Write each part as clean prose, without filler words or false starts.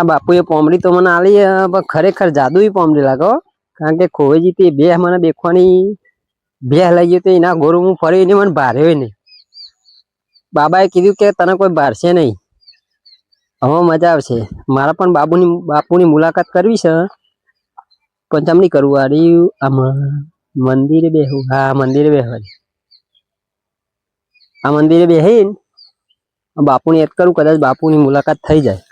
આ બાપુએ પોમડી તો મને આલી પણ ખરેખર જાદુઈ પોમડી લાગો, કારણ કે ખોવેજી તે બે મને દેખવાની બે લઈ ગયો તો એના ગોરું હું ફરી એને મને ભાર્યો નહીં. બાબાએ કીધું કે તને કોઈ ભારશે નહીં, હવે મજા આવશે. મારા પણ બાપુની મુલાકાત કરવી છે, પણ ચમની કરવું આમાં મંદિરે બેહું. હા મંદિરે બેહવાની, આ મંદિરે બેહીને બાપુની યાદ કરું, કદાચ બાપુની મુલાકાત થઈ જાય.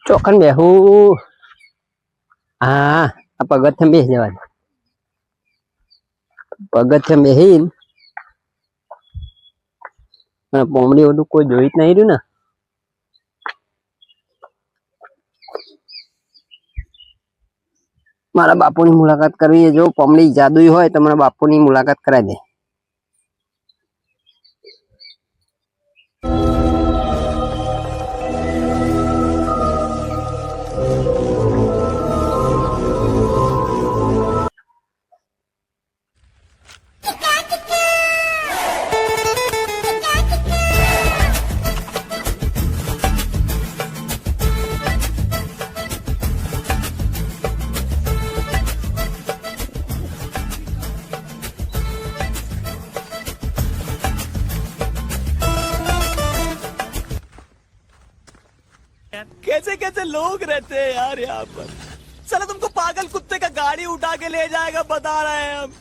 ચોખન બેહું. હા આ પગથિયે બેસી જવાનું, પગથિયે બેહીને પોમડી બધું કોઈ જોઈ જ નહીં રહ્યું ને. મારા બાપુની મુલાકાત કરવી, જો પોમડી જાદુઈ હોય તો મારા બાપુની મુલાકાત કરાવી દે. कैसे कैसे लोग रहते हैं यार यहाँ पर। साला तुमको पागल कुत्ते का गाड़ी उठा के ले जाएगा बता रहे हैं हम।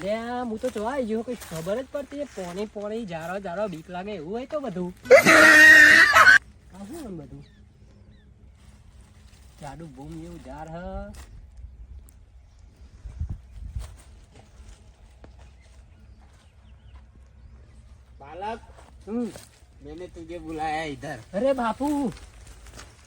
અરે હું તો જોવા આવી ગયો, કઈ ખબર જ પડતી. પોણી પોણી જારો જારો બીક લાગે એવું હોય તો બધું શું બધું જાડુ બૂમ એવું જાર હ. बालक मैंने तुझे बुलाया इधर। अरे बापू,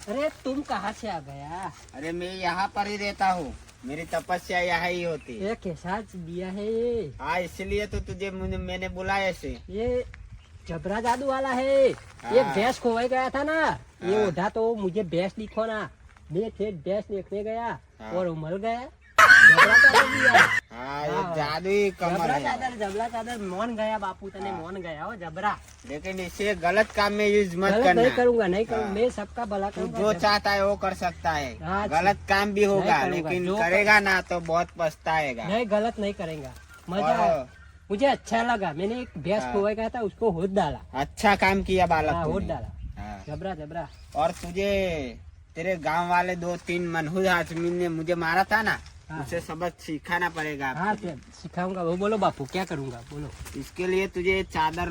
अरे तुम कहाँ से आ गया? अरे मैं यहाँ पर ही रहता हूँ, मेरी तपस्या यहाँ ही होती है। ये कैसा दिया है ये? हाँ इसलिए तो तुझे मैंने बुलाया से। ये जबरा जादू वाला है। एक भैंस खोवाई गया था ना, ये उठा तो मुझे भैंस दिखो ना, मैं थे भैंस देखने गया और मर गया। जबरा चादर दिया। हाँ ये जादुई कमर है। जबरा चादर मोन गया बापू, तने मोन गया हो जबरा। लेकिन इसे गलत काम में यूज मत गलत करना। नहीं करूंगा, नहीं करूंगा, मैं सबका भला तू करूंगा। जो चाहता है वो कर सकता है। हाँ, गलत काम भी होगा नहीं करूंगा, लेकिन जो करेगा ना तो बहुत पछताएगा। नहीं गलत नहीं करेंगे, मजा आया, मुझे अच्छा लगा। मैंने एक भैंस खोवाई गया था, उसको होद डाला। अच्छा काम किया बालक हाँ, होद तूने। डाला। हाँ। जबरा जबरा। और तुझे तेरे गांव वाले 2-3 मनहूस आदमी ने मुझे मारा था ना, हाँ। उसे सबक सिखाना पड़ेगा। हाँ सिखाऊंगा। वो बोलो बापू क्या करूंगा बोलो। इसके लिए तुझे चादर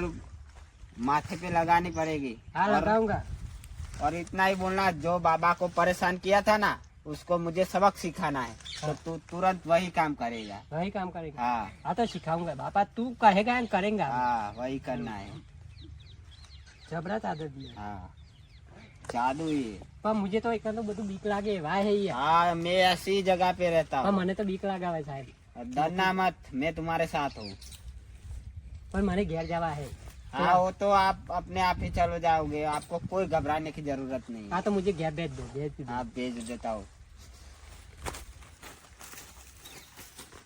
माथे पे लगानी पड़ेगी। हाँ लगाऊंगा। और इतना ही बोलना, जो बाबा को परेशान किया था ना उसको मुझे सबक सिखाना है। हाँ। तो तू तुरंत वही काम करेगा। वही काम करेगा। हाँ हाँ तो सिखाऊंगा बापा, तू कहेगा करेंगा। हाँ वही करना है। जबरा चादर दिया। हाँ जादू ये। पर मुझे तो एक तो બધું બીક લાગે વાય है ये। हाँ मैं ऐसी जगह पे रहता पर हूँ। મને તો બીક લાગે સાહેબ। डरना मत, मैं तुम्हारे साथ हूँ। पर મને ઘેર જવા है। हाँ वो तो आप अपने आप ही चलो जाओगे, आपको कोई घबराने की जरूरत नहीं है। हाँ तो मुझे घेर भेज दो, भेज दो। आप भेज देता हूँ।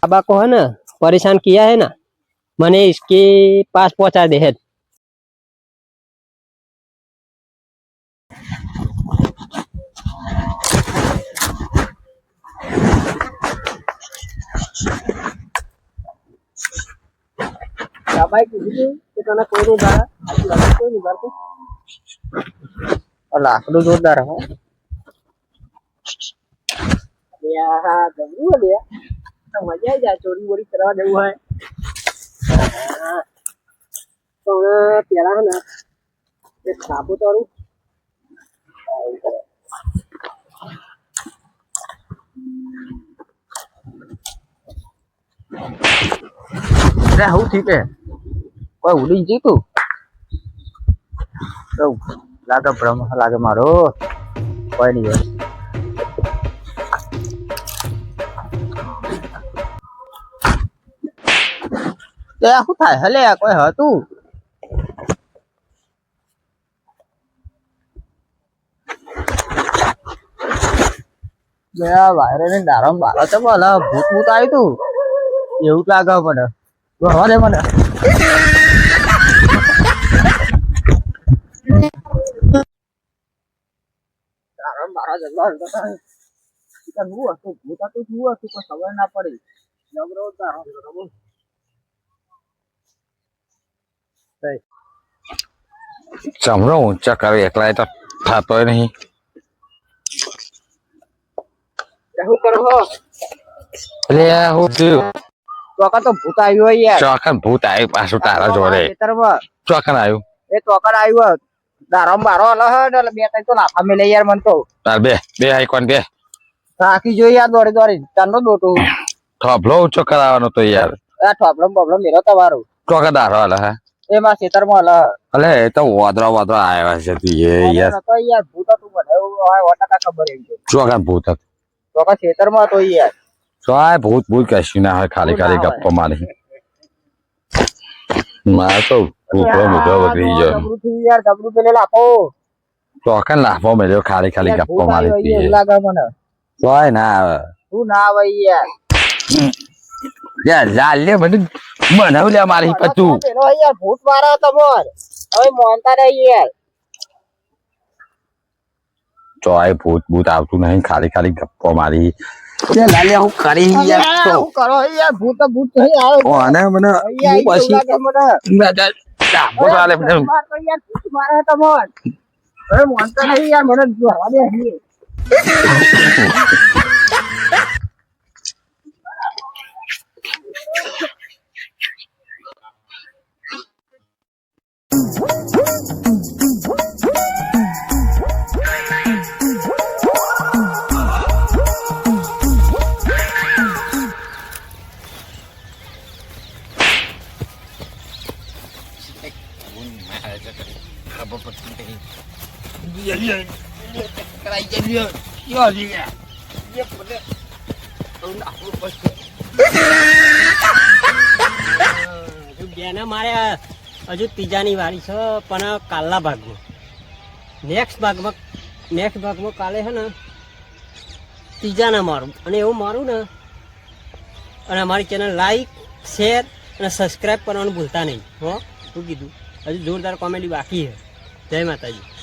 बाबा को है ना परेशान किया है ना, मैंने इसके पास पहुंचा दे है। बाबा કીધું કે તને કોઈ નહીં બાળા, કોઈ નહીં બાળકો લાકડું જોરદાર હો યાર, ગમરું લે તો મજા આવી જાય। ચોરી બોરી કરવા જવું હોય તો પેલા હે ને એક સાબુ તારું હું ઠીક હે કોઈ ઉડી જીતું તો લાગે ભ્રમ લાગે મારો કોઈ નહીં હોય। શું થાય હલે કોઈ હતું બે વાયરે ને દારમ બારો છે બોલ ભૂત ભૂત આવ્યું તું એવું જ લાગે મને હવા દે મને દારમ બારો જલ્લો હલતો થાય શું હતું ભૂત હતું શું હતું કોઈ ખબર ના પડી જબરો દારમ બોલ ચમડો ઊંચા કરે એકલા તો થતોય નહીં. શું કરો એટલે હું થયું ચોકા તો ભૂત આવ્યું હોય યાર ચોકન ભૂત આવ્યું પાછું તારા જોડે. ખેતરમાં ચોકન આવ્યું એ ચોકર આવ્યું દારમ બારો હલ એટલે બે ત્રણ તો લાફા મેલે યાર મન તો તાર બે આઈ કોણ બે રાખી જોઈએ યાર દોડી દોડી ચાંદો દોટું થોભલો ઊંચો કરાવવાનો તો યાર. આ પ્રોબ્લેમ મેરો તમારું ચોકા દારો હાલે હે એમાં ખેતરમાં હલ અલે એ તો વાદળા આવ્યા છે તું એ યાર. તો યાર ભૂત હતું મને એવું હોય વટાકા ખબર એમ છે ચોકન ભૂત હતું ચોકા ખેતરમાં તો યાર ચોય ભૂત કશું ના હોય ખાલી ગપ્પો મારી મારે તો ભૂખો મોઢો વગરી ગયો. જબરું થયું યાર જબરું પેલે લાફો ચોકન લાફો મેળ્યો ખાલી ગપ્પો મારી એવું હતી. લાગે મને ચોય ના આવે શું ના આવે યાર યાર લાલ લે મને બનાવ મારી પતું પેલો યાર ભૂત મારા તમોર હવે મોનતા નહીં યાર ચોય ભૂત આવતું નહીં ખાલી ગપ્પો મારી લાલે હું કરી યાર તો શું કરો યાર ભૂત નહીં આવે ઓને મને યાર હું એવું લાગે મને ડાબો ચાલે મને માર તો યાર ભૂત મારા તમોર હવે મોનતા નહીં યાર મને જોવા દે બેને મારે હજુ ત્રીજાની વારી છે પણ કાલના ભાગમાં નેક્સ્ટ ભાગમાં કાલે છે ને ત્રીજાના મારું અને એવું મારું ને અને અમારી ચેનલ લાઈક શેર અને સબસ્ક્રાઈબ કરવાનું ભૂલતા નહીં હો શું કીધું હજુ જોરદાર કોમેડી બાકી છે જય માતાજી.